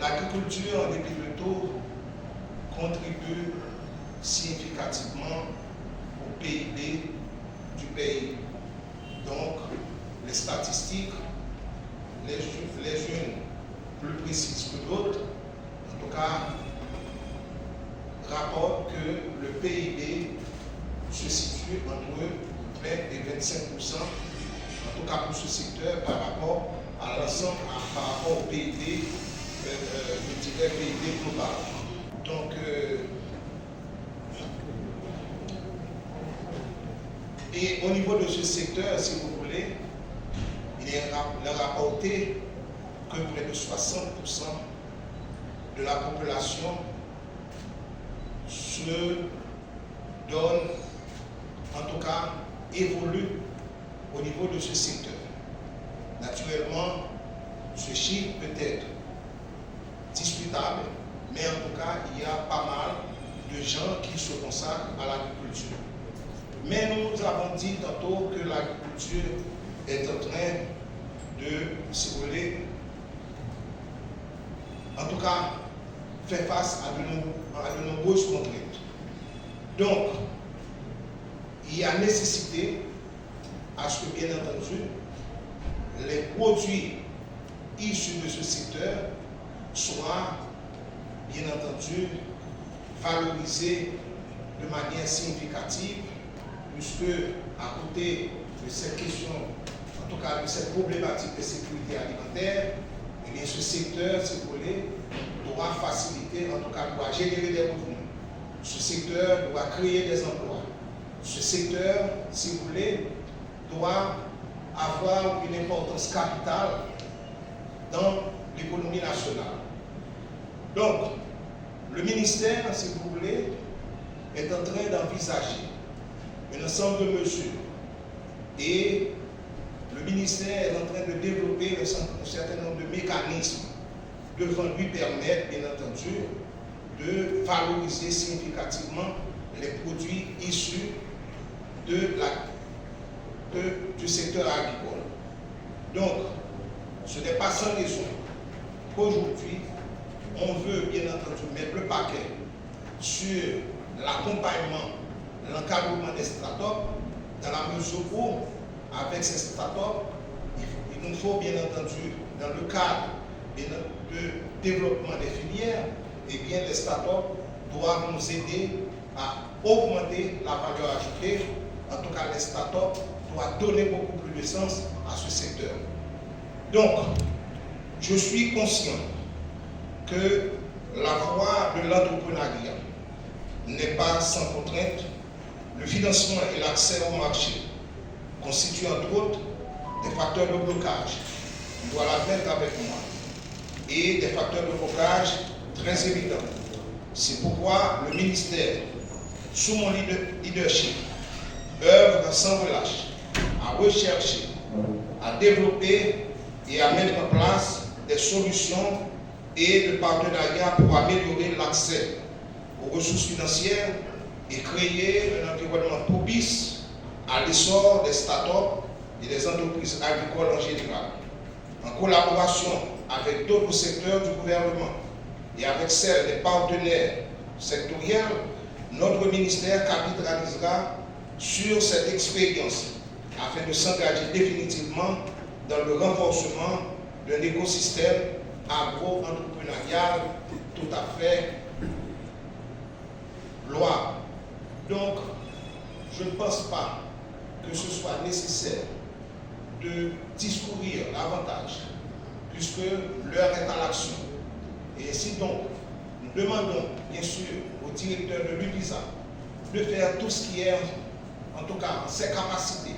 l'agriculture, en dépit de tout, contribue significativement au PIB du pays. Donc, les statistiques, les unes plus précises que d'autres, en tout cas, rapportent que le PIB se situe entre 20 et 25%, en tout cas pour ce secteur, par rapport à l'ensemble, par rapport au PIB, je dirais PIB global. Donc, et au niveau de ce secteur, si vous voulez, il est rapporté que près de 60% de la population se donne, en tout cas, évolue au niveau de ce secteur. Naturellement, ce chiffre peut être discutable, mais en tout cas, il y a pas mal de gens qui se consacrent à l'agriculture. Mais nous avons dit tantôt que l'agriculture est en train de, si vous voulez, en tout cas, faire face à de nombreuses contraintes. Donc, il y a nécessité à ce que, bien entendu, les produits issus de ce secteur soient, bien entendu, valorisés de manière significative, puisque à côté de cette question, en tout cas de cette problématique de sécurité alimentaire, eh bien, ce secteur, si vous voulez, doit faciliter, en tout cas doit générer des revenus. Ce secteur doit créer des emplois. Ce secteur, si vous voulez, doit avoir une importance capitale dans l'économie nationale. Donc, le ministère, si vous voulez, est en train d'envisager un ensemble de mesures et le ministère est en train de développer un certain nombre de mécanismes devant lui permettre, bien entendu, de valoriser significativement les produits issus du secteur agricole. Donc, ce n'est pas sans raison qu'aujourd'hui, on veut bien entendu mettre le paquet sur l'accompagnement, l'encadrement des startups, dans la mesure où, avec ces startups, il nous faut bien entendu, dans le cadre de développement des filières, et bien les startups doivent nous aider à augmenter la valeur ajoutée. En tout cas, les startups doivent donner beaucoup plus de sens à ce secteur. Donc, je suis conscient que la voie de l'entrepreneuriat n'est pas sans contrainte. Le financement et l'accès au marché constituent entre autres des facteurs de blocage. On doit l'admettre avec moi. Et des facteurs de blocage très évidents. C'est pourquoi le ministère, sous mon leadership, œuvre sans relâche à rechercher, à développer et à mettre en place des solutions et de partenariats pour améliorer l'accès aux ressources financières et créer un environnement propice à l'essor des startups et des entreprises agricoles en général. En collaboration avec d'autres secteurs du gouvernement et avec celles des partenaires sectoriels, notre ministère capitalisera sur cette expérience afin de s'engager définitivement dans le renforcement d'un écosystème agro-entrepreneurial tout à fait louable. Donc, je ne pense pas que ce soit nécessaire de discourir davantage, puisque l'heure est à l'action. Et ainsi donc, nous demandons bien sûr au directeur de l'UPISA de faire tout ce qui est, en tout cas, en ses capacités,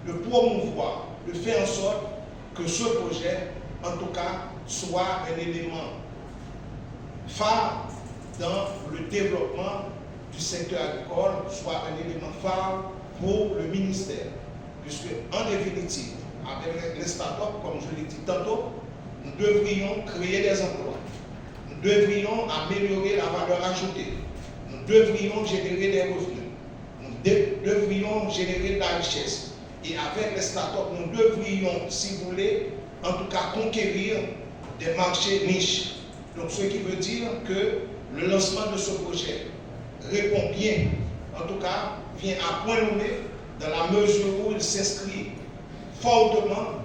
de promouvoir, de faire en sorte que ce projet, en tout cas, soit un élément phare dans le développement du secteur agricole, soit un élément phare pour le ministère. Puisque, en définitive, avec les startups, comme je l'ai dit tantôt, nous devrions créer des emplois. Nous devrions améliorer la valeur ajoutée. Nous devrions générer des revenus. Nous devrions générer de la richesse. Et avec les startups, nous devrions, si vous voulez, en tout cas conquérir des marchés niches. Donc, ce qui veut dire que le lancement de ce projet répond bien, en tout cas, vient à point nommé dans la mesure où il s'inscrit fortement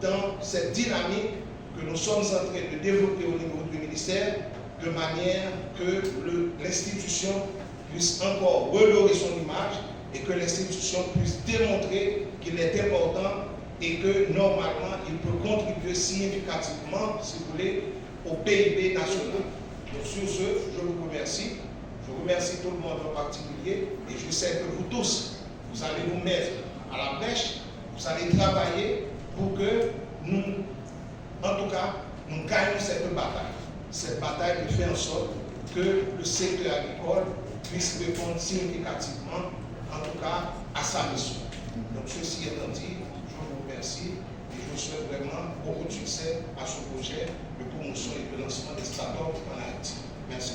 dans cette dynamique que nous sommes en train de développer au niveau du ministère, de manière que l'institution puisse encore redorer son image et que l'institution puisse démontrer qu'il est important et que normalement il peut contribuer significativement, si vous voulez, au PIB national. Donc sur ce, je vous remercie. Je remercie tout le monde en particulier et je sais que vous tous, vous allez vous mettre à la brèche, vous allez travailler pour que nous, en tout cas, nous gagnons cette bataille. Cette bataille qui fait en sorte que le secteur agricole puisse répondre significativement, en tout cas, à sa mission. Donc ceci étant dit, je vous remercie et je souhaite vraiment beaucoup de succès à ce projet de promotion et de lancement des startups en Haïti. Merci.